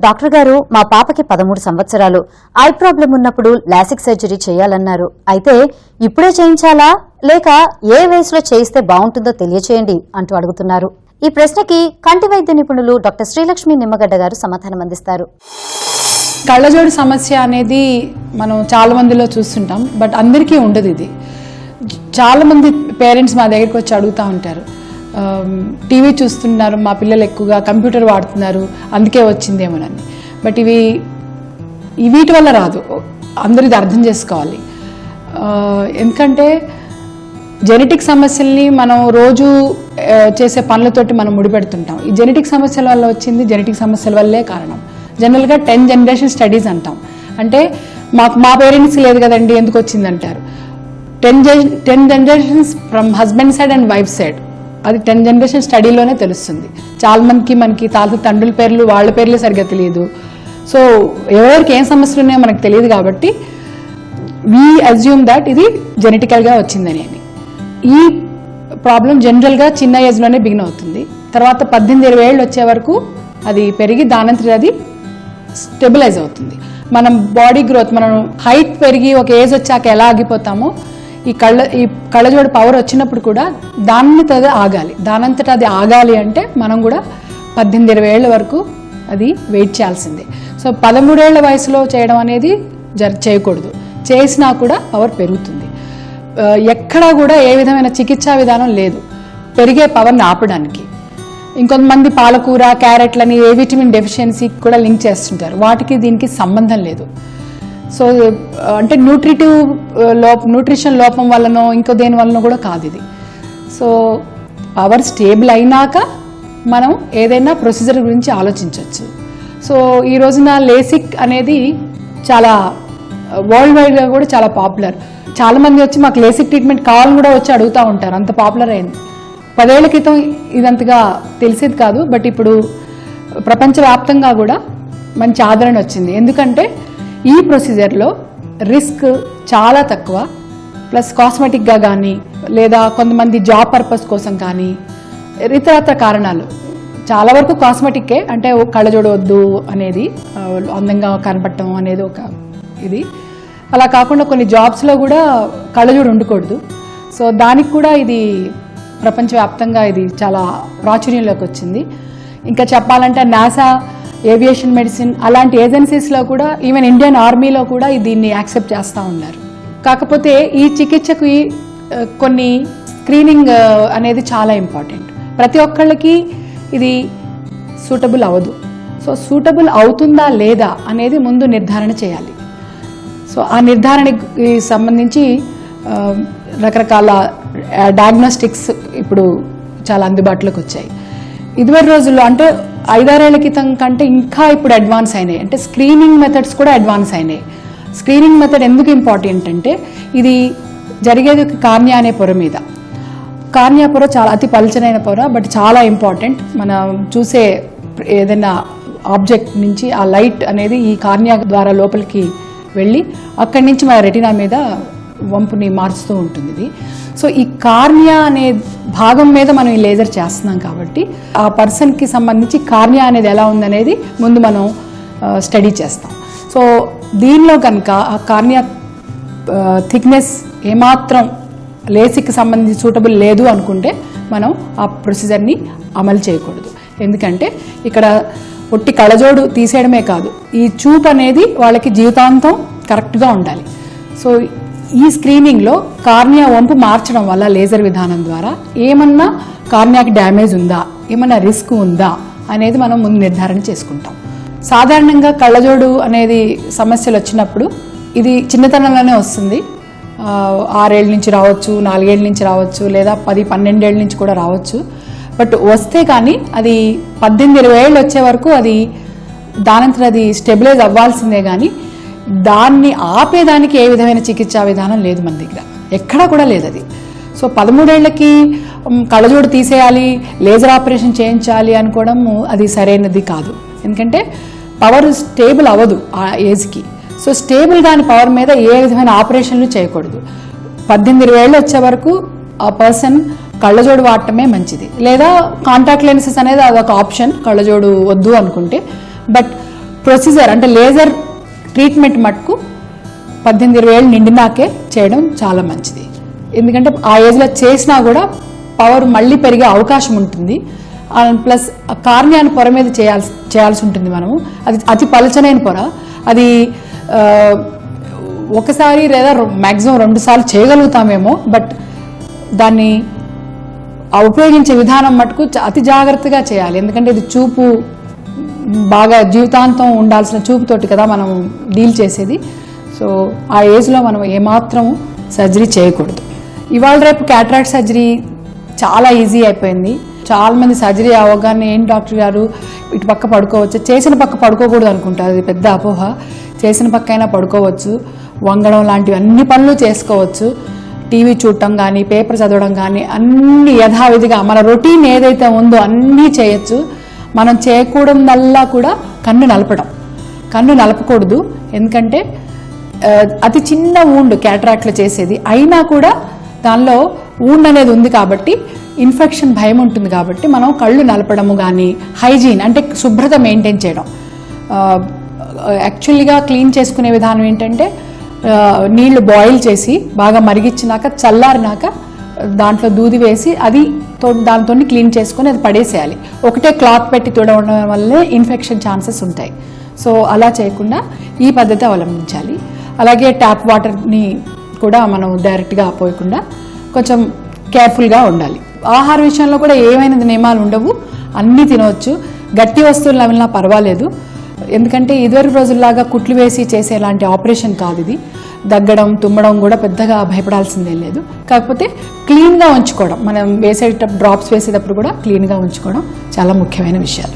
Doctor గారు మా పాపకి 13 సంవత్సరాలు ఐ ప్రాబ్లం ఉన్నప్పుడు లాసిక్ సర్జరీ చేయాలన్నారు. అయితే ఇప్పుడే చేయించాలా లేక ఏ వయసులో చేయిస్తే బాగుంటుందో తెలియచేయండి అంటూ అడుగుతున్నారు. ఈ ప్రశ్నకి కంటి వైద్య నిపుణులు డాక్టర్ శ్రీలక్ష్మి నిమ్మగడ్డ గారు సమాధానం అందిస్తారు. కళ్ళజోడు సమస్య అనేది మనం చాలా మందిలో చూస్తుంటాం, బట్ అందరికీ ఉండదు. ఇది చాలా మంది పేరెంట్స్ మా దగ్గరికి వచ్చి అడుగుతూ ఉంటారు, టీవీ చూస్తున్నారు మా పిల్లలు, ఎక్కువగా కంప్యూటర్ వాడుతున్నారు, అందుకే వచ్చిందేమోనని. బట్ వీటి వల్ల రాదు, అందరూ ఇది అర్థం చేసుకోవాలి. ఎందుకంటే జెనెటిక్ సమస్యల్ని మనం రోజు చేసే పనులతోటి మనం ముడిపెడుతుంటాం. ఈ జెనెటిక్ సమస్యల వల్ల వచ్చింది జెనెటిక్ సమస్యల వల్లే కారణం. జనరల్గా 10 జనరేషన్ స్టడీస్ అంటాం. అంటే మా పేరెంట్స్కి లేదు కదండి ఎందుకు వచ్చింది అంటారు. 10 generations from husband side and wife side, అది 10 జనరేషన్ స్టడీలోనే తెలుస్తుంది. చాలా మందికి మనకి తండ్రుల పేర్లు వాళ్ళ పేర్లే సరిగ్గా తెలియదు. సో ఎవరికి ఏం సమస్యలు ఉన్నాయో మనకు తెలియదు కాబట్టి వీ అజ్యూమ్ దట్ ఇది జెనెటికల్గా వచ్చిందని. ఈ ప్రాబ్లం జనరల్గా చిన్న ఏజ్లోనే బిగిన్ అవుతుంది. తర్వాత 18-20 ఏళ్ళు వచ్చే వరకు అది పెరిగి దానంతట అది స్టెబిలైజ్ అవుతుంది. మనం బాడీ గ్రోత్, మనం హైట్ పెరిగి ఒక ఏజ్ వచ్చాక ఎలా ఆగిపోతామో ఈ కళ్ళజోడు పవర్ వచ్చినప్పుడు కూడా దానంతట అది ఆగాలి అంటే మనం కూడా 18-20 ఏళ్ల వరకు అది వెయిట్ చేయాల్సిందే. సో 13 ఏళ్ల వయసులో చేయడం అనేది చేయకూడదు. చేసినా కూడా పవర్ పెరుగుతుంది. ఎక్కడా కూడా ఏ విధమైన చికిత్సా విధానం లేదు పెరిగే పవర్ని ఆపడానికి. ఇంకొంతమంది పాలకూర, క్యారెట్లని ఏ విటమిన్ డెఫిషియన్సీకి కూడా లింక్ చేస్తుంటారు. వాటికి దీనికి సంబంధం లేదు. సో అంటే న్యూట్రిషన్ లోపం వల్లనో ఇంకో దేని వల్లనో కూడా కాదు ఇది. సో పవర్ స్టేబుల్ అయినాక మనం ఏదైనా ప్రొసీజర్ గురించి ఆలోచించవచ్చు. సో ఈ రోజున లేసిక్ అనేది చాలా వరల్డ్ వైడ్గా కూడా చాలా పాపులర్. చాలా మంది వచ్చి మాకు లేసిక్ ట్రీట్మెంట్ కావాలని కూడా వచ్చి అడుగుతూ ఉంటారు, అంత పాపులర్ అయింది. 10 ఏళ్ల క్రితం ఇదంతగా తెలిసేది కాదు, బట్ ఇప్పుడు ప్రపంచవ్యాప్తంగా కూడా మంచి ఆదరణ వచ్చింది. ఎందుకంటే ఈ ప్రొసీజర్లో రిస్క్ చాలా తక్కువ, ప్లస్ కాస్మెటిక్గా కానీ లేదా కొంతమంది జాబ్ పర్పస్ కోసం కానీ ఇతరత్ర కారణాలు, చాలా వరకు కాస్మెటిక్కే. అంటే కళ్ళజోడు వద్దు అనేది, అందంగా కనపడటం అనేది ఒక ఇది. అలా కాకుండా కొన్ని జాబ్స్లో కూడా కళ్ళజోడు ఉండకూడదు. సో దానికి కూడా ఇది ప్రపంచవ్యాప్తంగా ఇది చాలా ప్రాచుర్యంలోకి వచ్చింది. ఇంకా చెప్పాలంటే నాసా, ఏవియేషన్ మెడిసిన్ అలాంటి ఏజెన్సీస్లో కూడా, ఈవెన్ ఇండియన్ ఆర్మీలో కూడా దీన్ని యాక్సెప్ట్ చేస్తూ ఉన్నారు. కాకపోతే ఈ చికిత్సకు కొన్ని స్క్రీనింగ్ అనేది చాలా ఇంపార్టెంట్. ప్రతి ఒక్కళ్ళకి ఇది సూటబుల్ అవ్వదు. సో సూటబుల్ అవుతుందా లేదా అనేది ముందు నిర్ధారణ చేయాలి. సో ఆ నిర్ధారణకి సంబంధించి రకరకాల డయాగ్నోస్టిక్స్ ఇప్పుడు చాలా అందుబాటులోకి వచ్చాయి. ఇదివరి రోజుల్లో అంటే 5-6 ఏళ్ల క్రితం కంటే ఇంకా ఇప్పుడు అడ్వాన్స్ అయినాయి. అంటే స్క్రీనింగ్ మెథడ్స్ కూడా అడ్వాన్స్ అయినాయి. స్క్రీనింగ్ మెథడ్ ఎందుకు ఇంపార్టెంట్ అంటే ఇది జరిగేది కార్నియా అనే పొర మీద. కార్నియా పొర చాలా అతి పలుచనైన పొర, బట్ చాలా ఇంపార్టెంట్. మనం చూసే ఏదైనా ఆబ్జెక్ట్ నుంచి ఆ లైట్ అనేది ఈ కార్నియా ద్వారా లోపలికి వెళ్ళి అక్కడి నుంచి మన రెటినా మీద వంపుని మార్చుతూ ఉంటుంది ఇది. సో ఈ కార్నియా అనే భాగం మీద మనం ఈ లేజర్ చేస్తున్నాం కాబట్టి ఆ పర్సన్కి సంబంధించి కార్నియా అనేది ఎలా ఉందనేది ముందు మనం స్టడీ చేస్తాం. సో దీనిలో కనుక ఆ కార్నియా థిక్నెస్ ఏమాత్రం లేసిక్కి సంబంధించి సూటబుల్ లేదు అనుకుంటే మనం ఆ ప్రొసీజర్ని అమలు చేయకూడదు. ఎందుకంటే ఇక్కడ ఒట్టి కళ్ళజోడు తీసేయడమే కాదు, ఈ చూపు అనేది వాళ్ళకి జీవితాంతం కరెక్ట్గా ఉండాలి. సో ఈ స్క్రీనింగ్లో కార్నియా వంపు మార్చడం వల్ల లేజర్ విధానం ద్వారా ఏమన్నా కార్నియాకి డ్యామేజ్ ఉందా, ఏమన్నా రిస్క్ ఉందా అనేది మనం ముందు నిర్ధారణ చేసుకుంటాం. సాధారణంగా కళ్ళజోడు అనేది సమస్యలు వచ్చినప్పుడు ఇది చిన్నతనంలోనే వస్తుంది. 6 ఏళ్ళ నుంచి రావచ్చు, 4 ఏళ్ళ నుంచి రావచ్చు, లేదా 10-12 ఏళ్ళ నుంచి కూడా రావచ్చు. బట్ వస్తే కానీ అది 18-20 ఏళ్ళు వచ్చే వరకు అది దానంతట అది స్టెబిలైజ్ అవ్వాల్సిందే. కానీ దాన్ని ఆపేదానికి ఏ విధమైన చికిత్సా విధానం లేదు మన దగ్గర, ఎక్కడా కూడా లేదు అది. సో 13 ఏళ్లకి కళ్ళజోడు తీసేయాలి, లేజర్ ఆపరేషన్ చేయించాలి అనుకోవడం అది సరైనది కాదు. ఎందుకంటే పవర్ స్టేబుల్ అవ్వదు ఆ ఏజ్కి. సో స్టేబుల్ కాని పవర్ మీద ఏ విధమైన ఆపరేషన్లు చేయకూడదు. 18-20 ఏళ్ళు వచ్చే వరకు ఆ పర్సన్ కళ్ళజోడు వాడటమే మంచిది. లేదా కాంటాక్ట్ లెన్సెస్ అనేది అదొక ఆప్షన్, కళ్ళజోడు వద్దు అనుకుంటే. బట్ ప్రొసీజర్ అంటే లేజర్ ట్రీట్మెంట్ మటుకు 18-20 ఏళ్ళు నిండినాకే చేయడం చాలా మంచిది. ఎందుకంటే ఆ ఏజ్లో చేసినా కూడా పవర్ మళ్ళీ పెరిగే అవకాశం ఉంటుంది. ప్లస్ కార్నియాని పొర మీద చేయాల్సి ఉంటుంది మనము. అది అతి పలచనైన పొర. అది ఒకసారి లేదా మ్యాక్సిమం 2 సార్లు చేయగలుగుతామేమో. బట్ దాన్ని ఉపయోగించే విధానం మటుకు అతి జాగ్రత్తగా చేయాలి. ఎందుకంటే ఇది చూపు బాగా జీవితాంతం ఉండాల్సిన చూపుతోటి కదా మనం డీల్ చేసేది. సో ఆ ఏజ్లో మనం ఏమాత్రం సర్జరీ చేయకూడదు. ఇవాళ రేపు క్యాటరాక్ట్ సర్జరీ చాలా ఈజీ అయిపోయింది. చాలా మంది సర్జరీ అవగానే ఏంటి డాక్టర్ గారు ఇటు పక్క పడుకోవచ్చు, చేసిన పక్క పడుకోకూడదు అనుకుంటారు. అది పెద్ద అపోహ. చేసిన పక్క అయినా పడుకోవచ్చు, వంగడం లాంటివి అన్ని పనులు చేసుకోవచ్చు. టీవీ చూడటం కానీ పేపర్ చదవడం కానీ అన్ని యథావిధిగా మన రొటీన్ ఏదైతే ఉందో అన్నీ చేయొచ్చు. మనం చేయకూడదల్లా కూడా కన్ను నలపడం. కన్ను నలపకూడదు, ఎందుకంటే అతి చిన్న ఊండ్ క్యాటరాక్ట్లో చేసేది. అయినా కూడా దానిలో ఊండ్ అనేది ఉంది కాబట్టి ఇన్ఫెక్షన్ భయం ఉంటుంది కాబట్టి మనం కళ్ళు నలపడము కానీ హైజీన్ అంటే శుభ్రత మెయింటైన్ చేయడం. యాక్చువల్గా క్లీన్ చేసుకునే విధానం ఏంటంటే నీళ్లు బాయిల్ చేసి బాగా మరిగించినాక చల్లారినాక దాంట్లో దూది వేసి దాంతో క్లీన్ చేసుకొని అది పడేసేయాలి. ఒకటే క్లాత్ పెట్టి తుడవడం వల్లే ఇన్ఫెక్షన్ ఛాన్సెస్ ఉంటాయి. సో అలా చేయకుండా ఈ పద్ధతి అవలంబించాలి. అలాగే ట్యాప్ వాటర్ని కూడా మనం డైరెక్ట్గా పోయకుండా కొంచెం కేర్ఫుల్గా ఉండాలి. ఆహార విషయంలో కూడా ఏమైనా నియమాలు ఉండవు, అన్నీ తినవచ్చు. గట్టి వస్తువులు నమిలినా పర్వాలేదు, ఎందుకంటే ఇదివరకు రోజుల్లాగా కుట్లు వేసి చేసేలాంటి ఆపరేషన్ కాదు ఇది. దగ్గడం తుమ్మడం కూడా పెద్దగా భయపడాల్సిందే లేదు. కాకపోతే క్లీన్గా ఉంచుకోవడం, మనం డ్రాప్స్ వేసేటప్పుడు కూడా క్లీన్గా ఉంచుకోవడం చాలా ముఖ్యమైన విషయాలు.